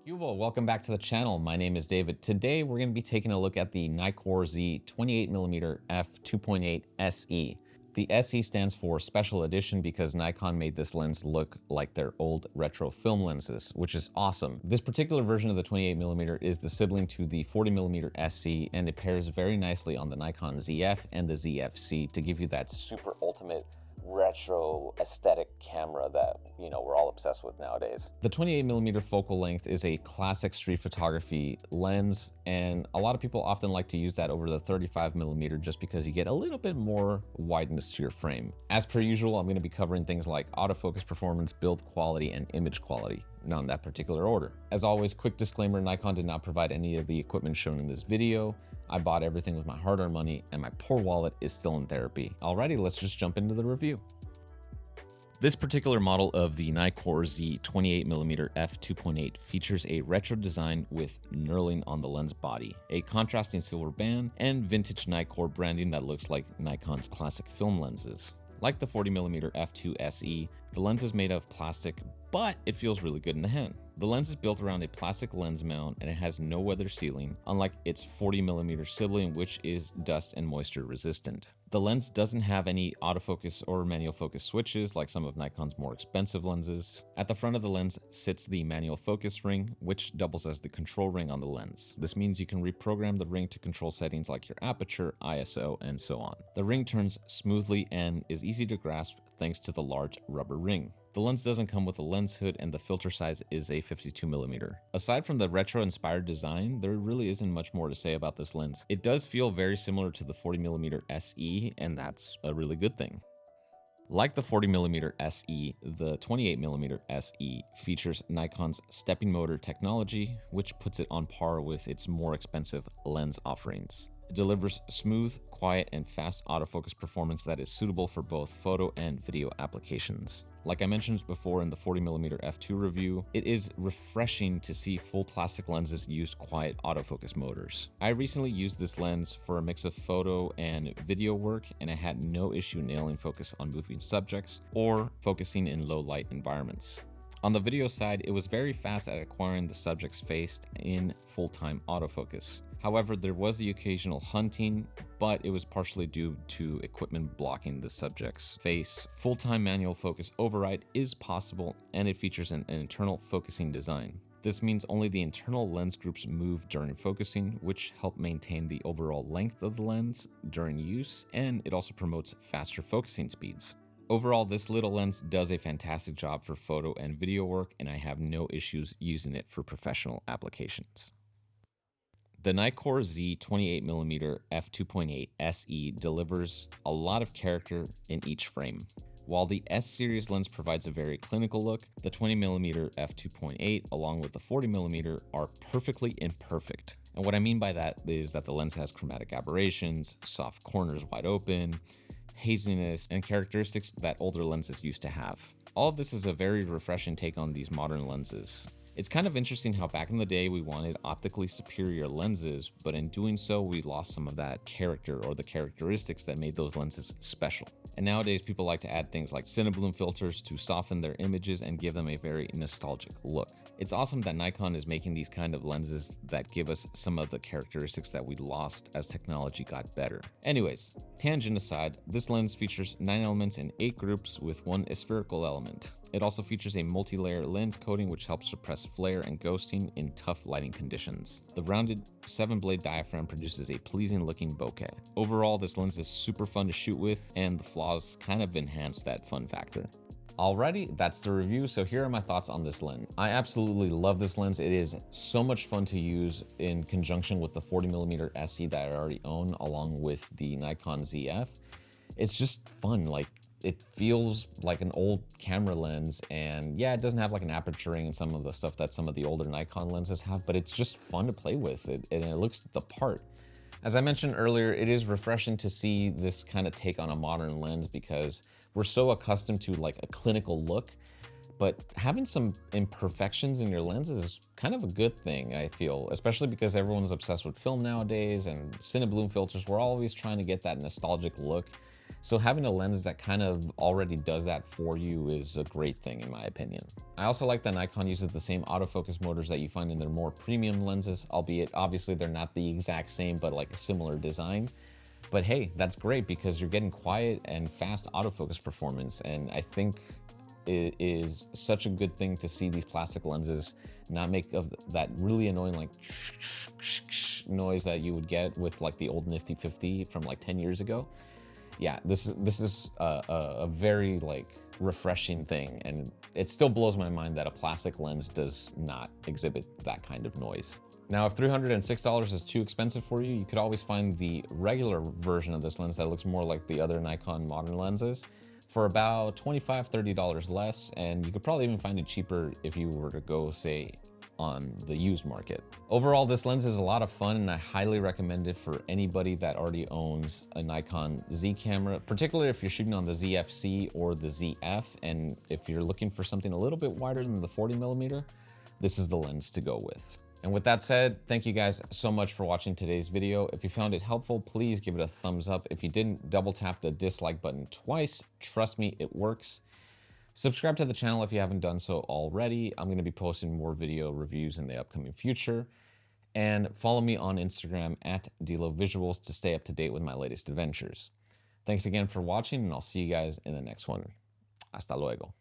Yuval, welcome back to the channel. My name is David. Today we're going to be taking a look at the Nikon Z 28mm f2.8 SE. The SE stands for Special Edition because Nikon made this lens look like their old retro film lenses, which is awesome. This particular version of the 28mm is the sibling to the 40mm SE, and it pairs very nicely on the Nikon ZF and the ZF-C to give you that super ultimate retro aesthetic camera that, we're all obsessed with nowadays. The 28mm focal length is a classic street photography lens, and a lot of people often like to use that over the 35mm just because you get a little bit more wideness to your frame. As per usual, I'm going to be covering things like autofocus performance, build quality, and image quality, not in that particular order. As always, quick disclaimer, Nikon did not provide any of the equipment shown in this video. I bought everything with my hard-earned money, and my poor wallet is still in therapy. Alrighty, let's just jump into the review. This particular model of the Nikon Z 28mm f2.8 features a retro design with knurling on the lens body, a contrasting silver band, and vintage Nikon branding that looks like Nikon's classic film lenses. Like the 40mm f2 SE, the lens is made of plastic, but it feels really good in the hand. The lens is built around a plastic lens mount and it has no weather sealing, unlike its 40mm sibling, which is dust and moisture resistant. The lens doesn't have any autofocus or manual focus switches like some of Nikon's more expensive lenses. At the front of the lens sits the manual focus ring, which doubles as the control ring on the lens. This means you can reprogram the ring to control settings like your aperture, ISO, and so on. The ring turns smoothly and is easy to grasp thanks to the large rubber ring. The lens doesn't come with a lens hood, and the filter size is a 52mm. Aside from the retro-inspired design, there really isn't much more to say about this lens. It does feel very similar to the 40mm SE, and that's a really good thing. Like the 40mm SE, the 28mm SE features Nikon's stepping motor technology, which puts it on par with its more expensive lens offerings. It delivers smooth, quiet, and fast autofocus performance that is suitable for both photo and video applications. Like I mentioned before in the 40mm f2 review, it is refreshing to see full plastic lenses use quiet autofocus motors. I recently used this lens for a mix of photo and video work, and I had no issue nailing focus on moving subjects or focusing in low light environments. On the video side, it was very fast at acquiring the subject's face in full-time autofocus. However, there was the occasional hunting, but it was partially due to equipment blocking the subject's face. Full-time manual focus override is possible, and it features an internal focusing design. This means only the internal lens groups move during focusing, which help maintain the overall length of the lens during use, and it also promotes faster focusing speeds. Overall, this little lens does a fantastic job for photo and video work, and I have no issues using it for professional applications. The Nikon Z 28mm f2.8 SE delivers a lot of character in each frame. While the S-series lens provides a very clinical look, the 20mm f2.8 along with the 40mm are perfectly imperfect. And what I mean by that is that the lens has chromatic aberrations, soft corners wide open, haziness, and characteristics that older lenses used to have. All of this is a very refreshing take on these modern lenses. It's kind of interesting how back in the day we wanted optically superior lenses, but in doing so we lost some of that character or the characteristics that made those lenses special. And nowadays people like to add things like cinebloom filters to soften their images and give them a very nostalgic look. It's awesome that Nikon is making these kind of lenses that give us some of the characteristics that we lost as technology got better. Anyways, tangent aside, this lens features 9 elements in 8 groups with 1 spherical element. It also features a multi-layer lens coating which helps suppress flare and ghosting in tough lighting conditions. The rounded 7-blade diaphragm produces a pleasing looking bokeh. Overall, this lens is super fun to shoot with, and the flaws kind of enhance that fun factor. Alrighty, that's the review, so here are my thoughts on this lens. I absolutely love this lens. It is so much fun to use in conjunction with the 40mm SE that I already own, along with the Nikon ZF. It's just fun, it feels like an old camera lens, and yeah, it doesn't have like an aperture ring and some of the stuff that some of the older Nikon lenses have, but it's just fun to play with it, and it looks the part. As I mentioned earlier, it is refreshing to see this kind of take on a modern lens because we're so accustomed to like a clinical look, but having some imperfections in your lens is kind of a good thing, I feel, especially because everyone's obsessed with film nowadays and cinebloom filters. We're always trying to get that nostalgic look. So having a lens that kind of already does that for you is a great thing in my opinion. I also like that Nikon uses the same autofocus motors that you find in their more premium lenses, albeit obviously they're not the exact same, but like a similar design. But hey, that's great because you're getting quiet and fast autofocus performance. And I think it is such a good thing to see these plastic lenses not make of that really annoying like noise that you would get with like the old Nifty 50 from like 10 years ago. Yeah, this is a very like refreshing thing, and it still blows my mind that a plastic lens does not exhibit that kind of noise. Now, if $306 is too expensive for you, you could always find the regular version of this lens that looks more like the other Nikon modern lenses for about $25, $30 less, and you could probably even find it cheaper if you were to go, say, on the used market. Overall, this lens is a lot of fun and I highly recommend it for anybody that already owns a Nikon Z camera, particularly if you're shooting on the ZFC or the ZF, and if you're looking for something a little bit wider than the 40mm, this is the lens to go with. And with that said, thank you guys so much for watching today's video. If you found it helpful, please give it a thumbs up. If you didn't, double tap the dislike button twice. Trust me, it works. Subscribe to the channel if you haven't done so already. I'm going to be posting more video reviews in the upcoming future. And follow me on Instagram at DeloVisuals to stay up to date with my latest adventures. Thanks again for watching, and I'll see you guys in the next one. Hasta luego.